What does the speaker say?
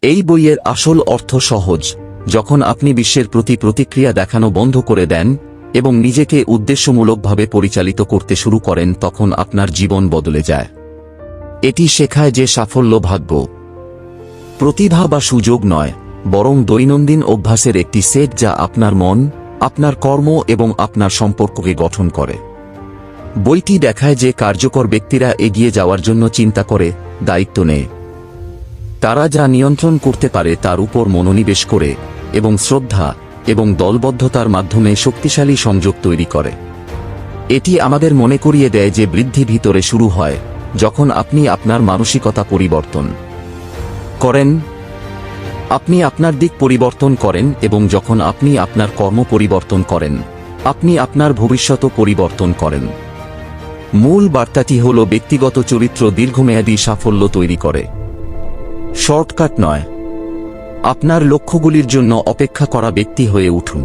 এই বইয়ের আসল অর্থ সহজ। যখন আপনি বিশ্বের প্রতি প্রতিক্রিয়া দেখানো বন্ধ করে দেন এবং নিজেকে উদ্দেশ্যমূলকভাবে পরিচালিত করতে শুরু করেন, তখন আপনার জীবন বদলে যায়। এটি শেখায় যে সাফল্য ভাগ্য, প্রতিভা বা সুযোগ নয়, বরং দৈনন্দিন অভ্যাসের একটি সেট যা আপনার মন, আপনার কর্ম এবং আপনার সম্পর্ককে গঠন করে। বইটি দেখায় যে কার্যকর ব্যক্তিরা এগিয়ে যাওয়ার জন্য চিন্তা করে, দায়িত্ব নেয়, তারা যা নিয়ন্ত্রণ করতে পারে তার উপর মনোনিবেশ করে এবং শ্রদ্ধা এবং দলবদ্ধতার মাধ্যমে শক্তিশালী সংযোগ তৈরি করে। এটি আমাদের মনে করিয়ে দেয় যে বৃদ্ধি ভিতরে শুরু হয় যখন আপনি আপনার মানসিকতা পরিবর্তন করেন, আপনি আপনার দিক পরিবর্তন করেন, এবং যখন আপনি আপনার কর্ম পরিবর্তন করেন, আপনি আপনার ভবিষ্যৎ পরিবর্তন করেন। মূল বার্তাটি হল ব্যক্তিগত চরিত্র দীর্ঘমেয়াদী সাফল্য তৈরি করে, শর্টকাট নয়। আপনার লক্ষ্যগুলির জন্য অপেক্ষা করা ব্যক্তি হয়ে উঠুন।